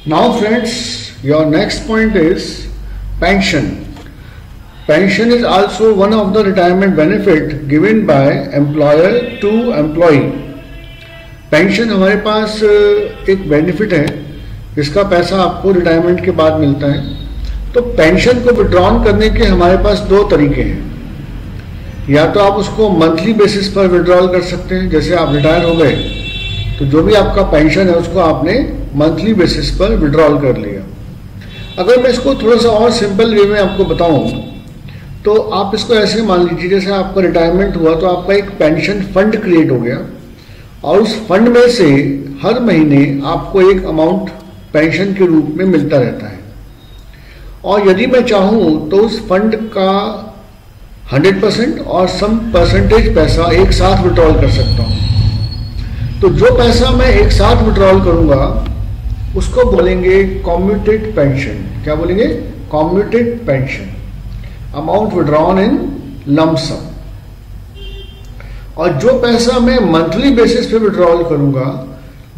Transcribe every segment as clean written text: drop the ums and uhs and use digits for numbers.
Now friends, your next point is pension. Pension is also one of the retirement benefit given by employer to employee. Pension हमारे पास एक benefit है जिसका पैसा आपको retirement के बाद मिलता है। तो पेंशन को विड्रॉन करने के हमारे पास दो तरीके हैं। या तो आप उसको मंथली बेसिस पर विड्रॉल कर सकते हैं, जैसे आप रिटायर हो गए तो जो भी आपका पेंशन है उसको आपने मंथली बेसिस पर विड्रॉल कर लिया। अगर मैं इसको थोड़ा सा और सिंपल वे में आपको बताऊं तो आप इसको ऐसे मान लीजिए, जैसे आपका रिटायरमेंट हुआ तो आपका एक पेंशन फंड क्रिएट हो गया और उस फंड में से हर महीने आपको एक अमाउंट पेंशन के रूप में मिलता रहता है। और यदि मैं चाहूं तो उस फंड का 100% और सम परसेंटेज पैसा एक साथ विड्रॉल कर सकता हूं। तो जो पैसा मैं एक साथ विड्रॉल करूंगा उसको बोलेंगे कम्यूटेड पेंशन। क्या बोलेंगे? Commuted pension, amount withdrawn in lump sum. और जो पैसा मैं मंथली बेसिस पे विड्रॉल करूंगा,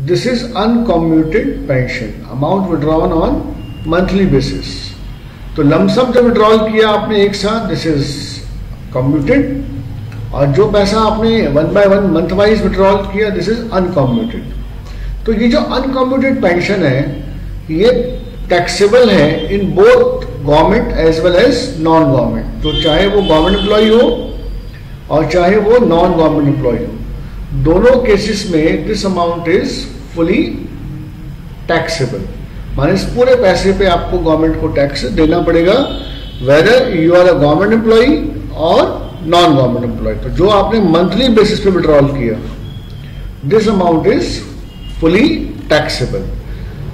this is uncommuted pension, amount withdrawn on monthly basis. तो लंप सम जब विड्रॉल किया आपने एक साथ, दिस इज कम्यूटेड, और जो पैसा आपने 1 by 1 मंथ वाइज विड्रॉल किया, दिस इज अनकम्यूटेड। तो ये जो अनकम्यूटेड पेंशन है ये टैक्सेबल है in both government as well as non government. तो चाहे वो गवर्नमेंट एम्प्लॉय हो और चाहे वो नॉन गवर्नमेंट एम्प्लॉय हो, दोनों केसेस में this amount is fully taxable. माने इस पूरे पैसे पे आपको गवर्नमेंट को टैक्स देना पड़ेगा, whether you are a government employ और नॉन गवर्नमेंट एम्प्लॉय। तो जो आपने मंथली बेसिस पे विड्रॉल किया, this amount is fully taxable.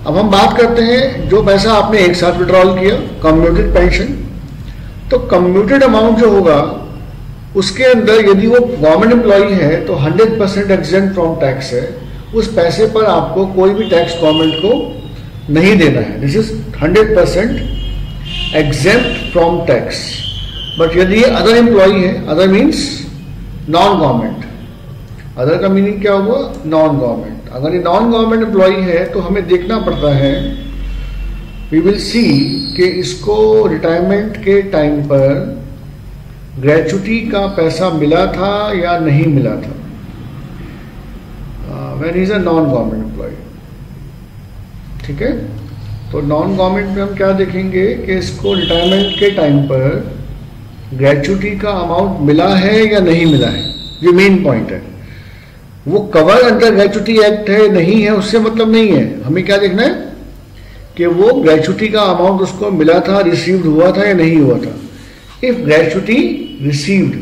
अब हम बात करते हैं जो पैसा आपने एक साथ विड्रॉल किया, कम्यूटेड पेंशन। तो कम्यूटेड अमाउंट जो होगा उसके अंदर यदि वो गवर्नमेंट एम्प्लॉई है तो 100% एग्जेम्प्ट फ्रॉम टैक्स है। उस पैसे पर आपको कोई भी टैक्स गवर्नमेंट को नहीं देना है। This is 100% exempt from tax. But यदि ये अदर एम्प्लॉई है, other means non government, other का मीनिंग क्या हुआ? Non government. अगर ये नॉन गवर्नमेंट एम्प्लॉई है तो हमें देखना पड़ता है, वी विल सी कि इसको रिटायरमेंट के टाइम पर ग्रेचुटी का पैसा मिला था या नहीं मिला था। When is a non government employ, ठीक है। तो नॉन गवर्नमेंट में हम क्या देखेंगे कि इसको रिटायरमेंट के टाइम पर ग्रेचुटी का अमाउंट मिला है या नहीं मिला है, ये मेन पॉइंट है। वो कवर अंडर ग्रेचुटी एक्ट है नहीं है उससे मतलब नहीं है। हमें क्या देखना है कि वो ग्रेचुटी का अमाउंट उसको मिला था, रिसीव्ड हुआ था या नहीं हुआ था। इफ ग्रेचुटी रिसीव्ड,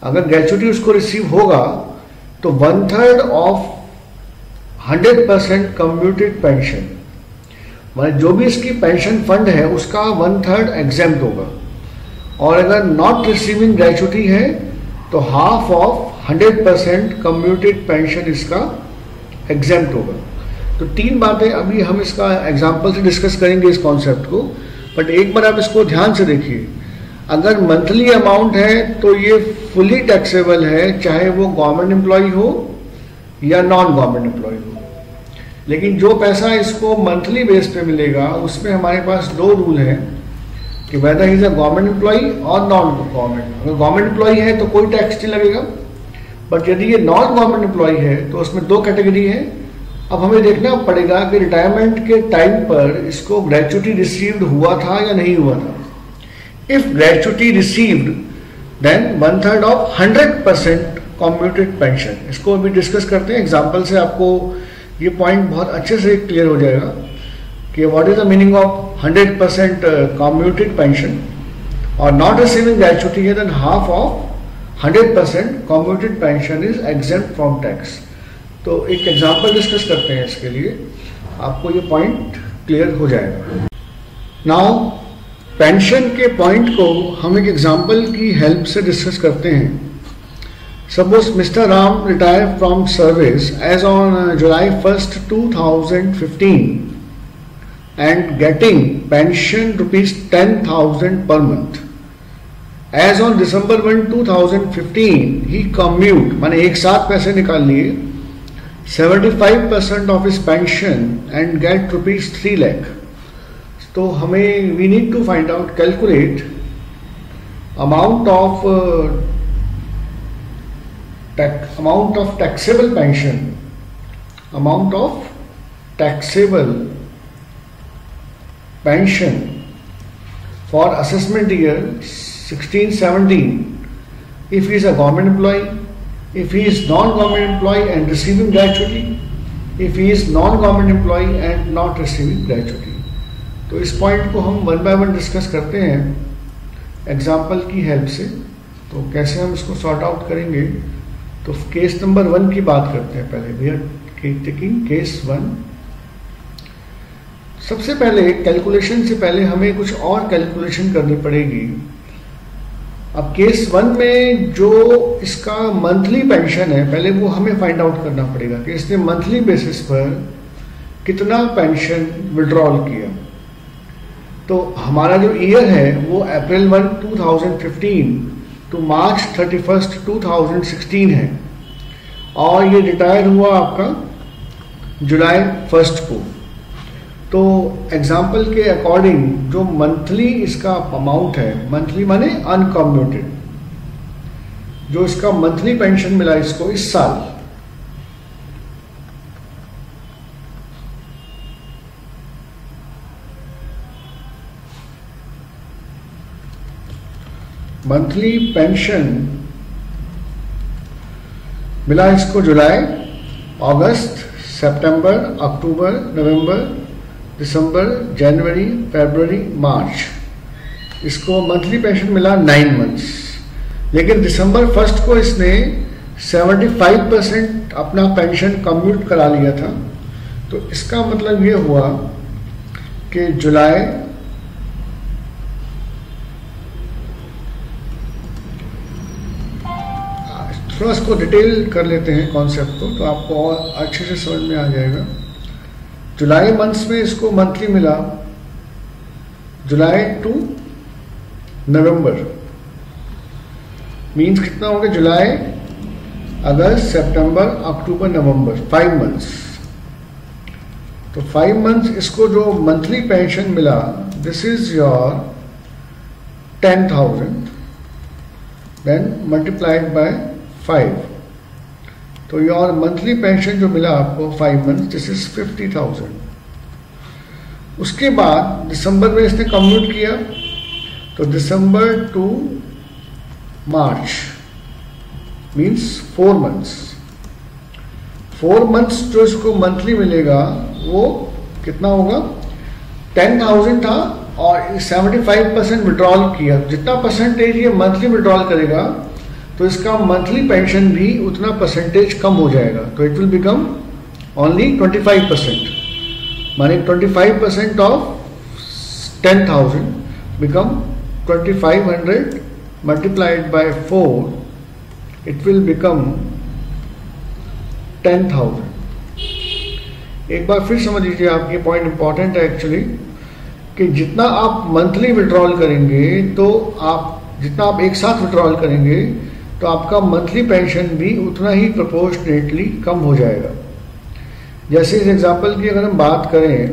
अगर ग्रेचुटी उसको रिसीव होगा तो 1/3 ऑफ 100% कम्यूटेड पेंशन, माने जो भी इसकी पेंशन फंड है उसका 1/3 एग्जेम्प्ट होगा। और अगर नॉट रिसीविंग ग्रेचुटी है तो हाफ ऑफ 100% कम्यूटेड पेंशन इसका एग्जेम्प्ट होगा। तो तीन बातें अभी हम इसका एग्जांपल से डिस्कस करेंगे इस कॉन्सेप्ट को। बट एक बार आप इसको ध्यान से देखिए, अगर मंथली अमाउंट है तो ये फुली टैक्सेबल है, चाहे वो गवर्नमेंट एम्प्लॉय हो या नॉन गवर्नमेंट एम्प्लॉय हो। लेकिन जो पैसा इसको मंथली बेस पे मिलेगा उसमें हमारे पास दो रूल हैं कि whether is a government employ और नॉन गवर्नमेंट। अगर गवर्नमेंट एम्प्लॉय है तो कोई टैक्स नहीं लगेगा, बट यदि ये नॉन गवर्नमेंट एम्प्लॉय है तो उसमें दो कैटेगरी है। अब हमें देखना पड़ेगा कि रिटायरमेंट के टाइम पर इसको ग्रेचुटी रिसीव्ड हुआ था या नहीं हुआ था। If gratuity received then 1/3 of 100% commuted pension. इसको अभी डिस्कस करते हैं एग्जाम्पल से, आपको ये पॉइंट बहुत अच्छे से क्लियर हो जाएगा कि what is the meaning of 100% commuted pension. और नॉट रिसीविंग ग्रेचुटी है than half of 100% commuted pension is exempt from tax. तो एक एग्जांपल डिस्कस करते हैं, इसके लिए आपको ये पॉइंट क्लियर हो जाएगा। नाउ पेंशन के पॉइंट को हम एक एग्जांपल की हेल्प से डिस्कस करते हैं। Suppose mister Ram retire from service as on July 1st 2015 and getting pension ₹10,000 per month. As on December 1, 2015, he commute, माने एक साथ पैसे निकाल लिए 75% of his pension and get rupees 3 lakh. तो हमें we need to find out, calculate amount of taxable pension, amount of taxable pension for assessment year 16-17 if he is a government employee, if he is non-government employee and receiving gratuity, if he is non-government employee and not receiving gratuity. तो इस point को हम one by one discuss करते हैं example की help से. तो कैसे हम इसको सॉर्ट आउट करेंगे, तो केस नंबर 1 की बात करते हैं. पहले वी आर टेकिंग केस 1. सबसे पहले कैलकुलेशन से पहले हमें कुछ और कैलकुलेशन करनी पड़ेगी. अब केस 1 में जो इसका मंथली पेंशन है, पहले वो हमें फाइंड आउट करना पड़ेगा कि इसने मंथली बेसिस पर कितना पेंशन विड्रॉल किया. तो हमारा जो ईयर है वो अप्रैल 1, 2015 टू मार्च 31, 2016 है, और ये रिटायर हुआ आपका जुलाई 1 को. तो एग्जाम्पल के अकॉर्डिंग जो मंथली इसका अमाउंट है, मंथली माने अनकम्यूटेड, जो इसका मंथली पेंशन मिला इसको इस साल, मंथली पेंशन मिला इसको जुलाई, अगस्त, सितंबर, अक्टूबर, नवंबर, दिसंबर, जनवरी, फरवरी, मार्च, इसको मंथली पेंशन मिला 9 मंथ्स. लेकिन दिसंबर 1 को इसने 75% अपना पेंशन कम्यूट करा लिया था. तो इसका मतलब ये हुआ कि जुलाई, थोड़ा इसको डिटेल कर लेते हैं कॉन्सेप्ट को, तो आपको और अच्छे से समझ में आ जाएगा. जुलाई मंथ्स में इसको मंथली मिला जुलाई टू नवंबर, मींस कितना हो गया, जुलाई, अगस्त, सितंबर, अक्टूबर, नवंबर, 5 मंथ्स. तो 5 मंथ्स इसको जो मंथली पेंशन मिला, this is your 10,000, then multiplied by 5. तो योर मंथली पेंशन जो मिला आपको 5 मंथ, दिस इज 50,000. उसके बाद दिसंबर में इसने कम्यूट किया, तो December to March means 4 months. 4 months जो इसको मंथली मिलेगा वो कितना होगा, 10,000 था और 75% विड्रॉल किया. जितना परसेंटेज ये मंथली विड्रॉल करेगा तो इसका मंथली पेंशन भी उतना परसेंटेज कम हो जाएगा. तो इट विल बिकम ओनली 25%, माने 25% of 10,000 become 2500 multiplied by 4, it will become 10,000. एक बार फिर समझ लीजिए, आपके पॉइंट इंपॉर्टेंट है एक्चुअली, कि जितना आप मंथली विड्रॉल करेंगे, तो जितना आप एक साथ विड्रॉल करेंगे तो आपका मंथली पेंशन भी उतना ही प्रोपोर्शनेटली कम हो जाएगा. जैसे इस एग्जांपल की अगर हम बात करें,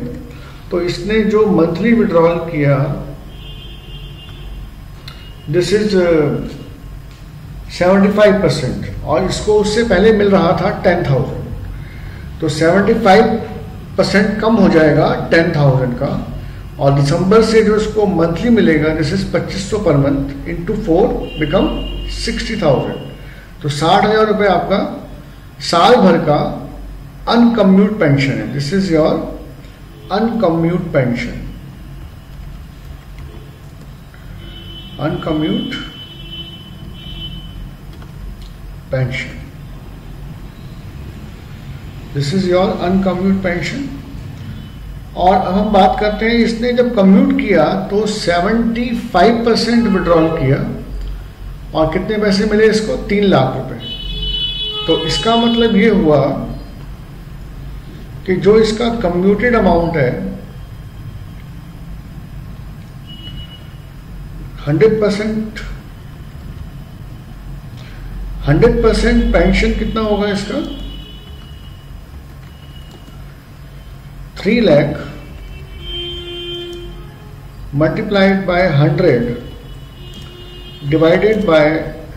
तो इसने जो मंथली विड्रॉल किया, दिस इज 75%, और इसको उससे पहले मिल रहा था 10,000. तो 75% कम हो जाएगा 10,000 का, और दिसंबर से जो इसको मंथली मिलेगा, this is 2500 per month into 4 become 60,000. तो 60,000 रुपये आपका साल भर का अनकम्यूट पेंशन है. This is your uncommute pension, uncommute pension. This is your uncommute pension. और अब हम बात करते हैं, इसने जब कम्यूट किया तो 75% विड्रॉल किया, और कितने पैसे मिले इसको, 3 लाख रुपए. तो इसका मतलब ये हुआ कि जो इसका कम्यूटेड अमाउंट है 100% पेंशन कितना होगा इसका, 3 lakh multiplied by 100 divided by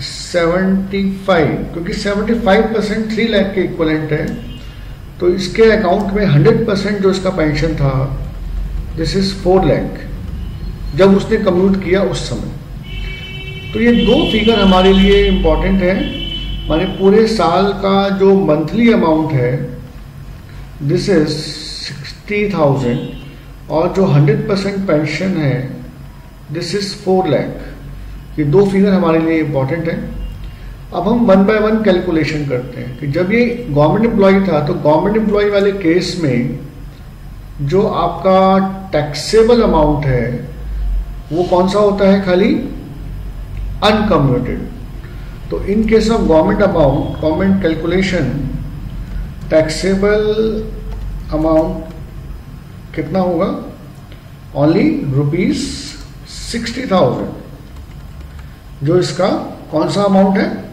75, क्योंकि 75% 3 लाख के इक्वलेंट है, तो इसके अकाउंट में 100% जो इसका पेंशन था, दिस इज 4 लाख जब उसने कम्यूट किया उस समय। तो ये दो फिगर हमारे लिए इंपॉर्टेंट है। माने पूरे साल का जो मंथली अमाउंट है दिस इज 60,000 और जो 100% पेंशन है दिस इज 4 लाख। ये दो फिगर हमारे लिए इंपॉर्टेंट है। अब हम 1 बाय 1 कैलकुलेशन करते हैं कि जब ये गवर्नमेंट एम्प्लॉय था तो गवर्नमेंट एम्प्लॉय वाले केस में जो आपका टैक्सेबल अमाउंट है वो कौन सा होता है? खाली अनकम्यूटेड। तो in case of government amount, government calculation, taxable amount कितना होगा? ओनली ₹60,000, जो इसका कौन सा अमाउंट है?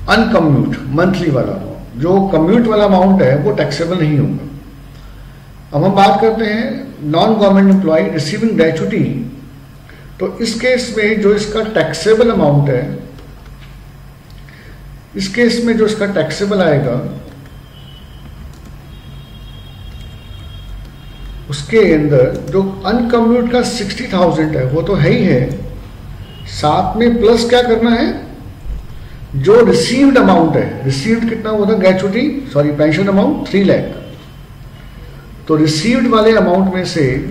अनकम्यूट, मंथली वाला अमाउंट। जो कम्यूट वाला अमाउंट है वो टैक्सेबल नहीं होगा। अब हम बात करते हैं non government employ receiving gratuity. तो इस केस में जो इसका टैक्सेबल अमाउंट है, इस केस में जो इसका टैक्सेबल आएगा उसके अंदर जो अनकम्यूट का 60,000 है वो तो है ही है, साथ में प्लस क्या करना है? जो रिसीव्ड अमाउंट है, रिसीव्ड कितना होता है? Gratuity sorry pension amount 3 lakh. तो रिसीव्ड वाले अमाउंट में से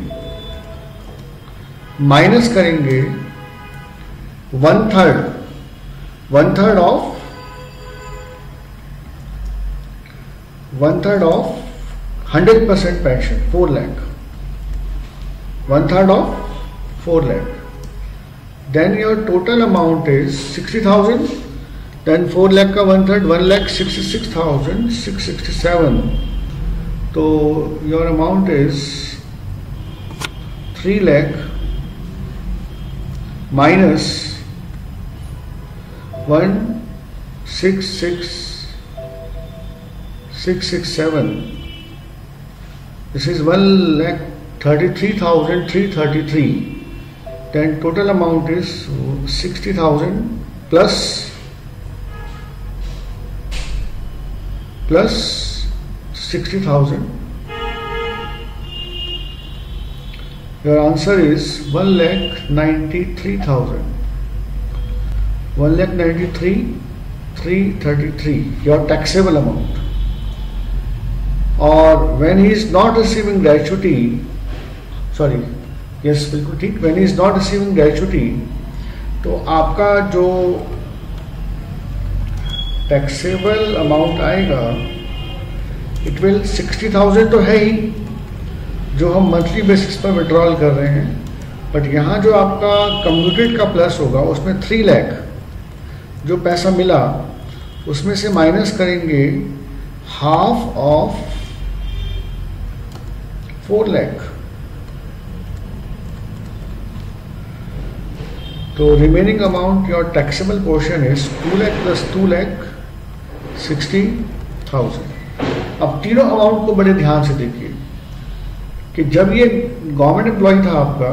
माइनस करेंगे 1/3 of 100% pension, 4 lakh, 1/3 of 4 lakh. Then your total amount is 60,000. Then 4 lakh का 1/3, 1,66,667. तो your amount is 3 lakh minus 1,66,667. This is 1,33,333. Then total amount is 60,000 plus 60,000. Your answer is 1,93,000. 1,93,333 your taxable amount. Or when he is not receiving gratuity, sorry, yes बिल्कुल ठीक, when is not receiving gratuity तो आपका जो taxable amount आएगा it will 60,000 तो है ही जो हम मंथली बेसिस पर विड्रॉल कर रहे हैं, बट यहाँ जो आपका कम्यूटेड का प्लस होगा उसमें 3 लाख जो पैसा मिला उसमें से माइनस करेंगे हाफ ऑफ 4 लाख। तो remaining amount your taxable portion is 2 lakh plus 2 lakh 60,000। अब तीनों अमाउंट को बड़े ध्यान से देखिए कि जब ये गवर्नमेंट एम्प्लॉय था आपका,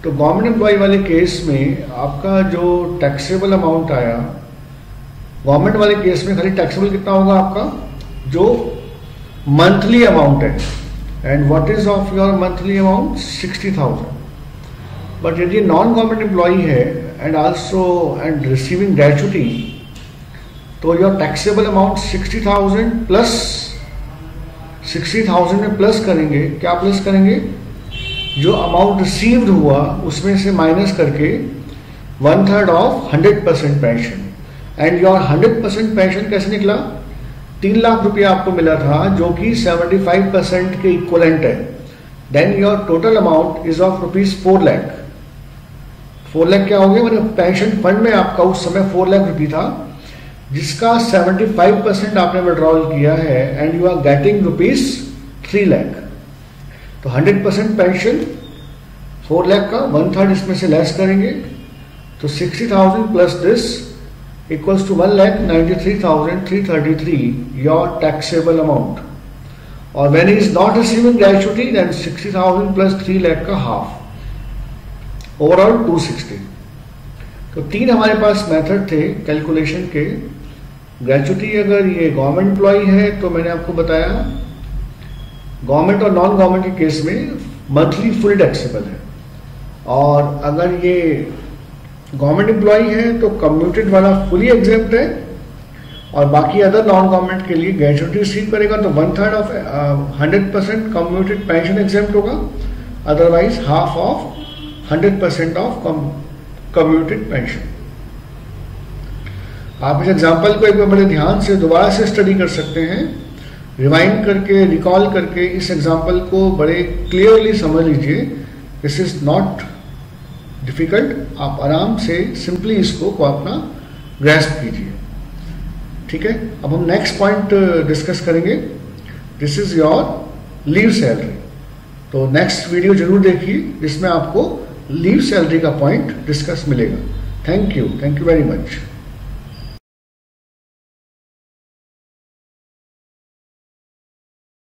तो गवर्नमेंट एम्प्लॉय वाले केस में आपका जो टैक्सेबल अमाउंट आया, गवर्नमेंट वाले केस में खाली टैक्सेबल कितना होगा आपका? जो मंथली अमाउंट है। And what is of your monthly amount? 60,000। But यदि नॉन गवर्नमेंट एम्प्लॉई है and also and receiving gratuity, तो योर टैक्सेबल अमाउंट 60,000 प्लस 60,000 में प्लस करेंगे, क्या प्लस करेंगे? जो अमाउंट रिसीव्ड हुआ उसमें से माइनस करके 1/3 of 100% pension. And your 100% pension कैसे निकला? 3 लाख रुपया आपको मिला था जो कि 75% के इक्वलेंट है। Then your total amount is of ₹4 lakh. 4 lakh क्या हो गया? मतलब पेंशन फंड में आपका उस समय 4 लाख रुपये था जिसका 75% आपने विड्रॉल किया है and you are getting ₹3 lakh. तो 100% पेंशन 4 लाख का 1/3 इसमें से लेस करेंगे, तो 60,000 plus this equals to 1,93,333 your taxable amount. और when he is not receiving gratuity then 60,000 plus 3 lakh का हाफ, ओवरऑल 260। तो 3 हमारे पास मेथड थे कैलकुलेशन के। ग्रेचुटी अगर ये गवर्नमेंट एम्प्लॉय है तो मैंने आपको बताया गवर्नमेंट और नॉन गवर्नमेंट के केस में मंथली फुल टैक्सेबल है, और अगर ये गवर्नमेंट एम्प्लॉय है तो कम्यूटेड वाला फुली एग्जेम्प्ट है, और बाकी अदर नॉन गवर्नमेंट के लिए ग्रेचुटी रिसीव करेगा तो 1/3 ऑफ 100% कम्यूटेड पेंशन एग्जेम्प्ट होगा, otherwise half of 100% of commuted pension. आप इस एग्जाम्पल को एक बार बड़े ध्यान से दोबारा से स्टडी कर सकते हैं, रिवाइंड करके, रिकॉल करके इस एग्जाम्पल को बड़े क्लियरली समझ लीजिए। दिस इज नॉट डिफिकल्ट, आप आराम से सिंपली इसको अपना ग्रैस्प कीजिए। ठीक है, अब हम नेक्स्ट पॉइंट डिस्कस करेंगे। This is your leave salary. तो नेक्स्ट वीडियो जरूर देखिए जिसमें आपको लीव सैलरी का पॉइंट डिस्कस मिलेगा। Thank you very much.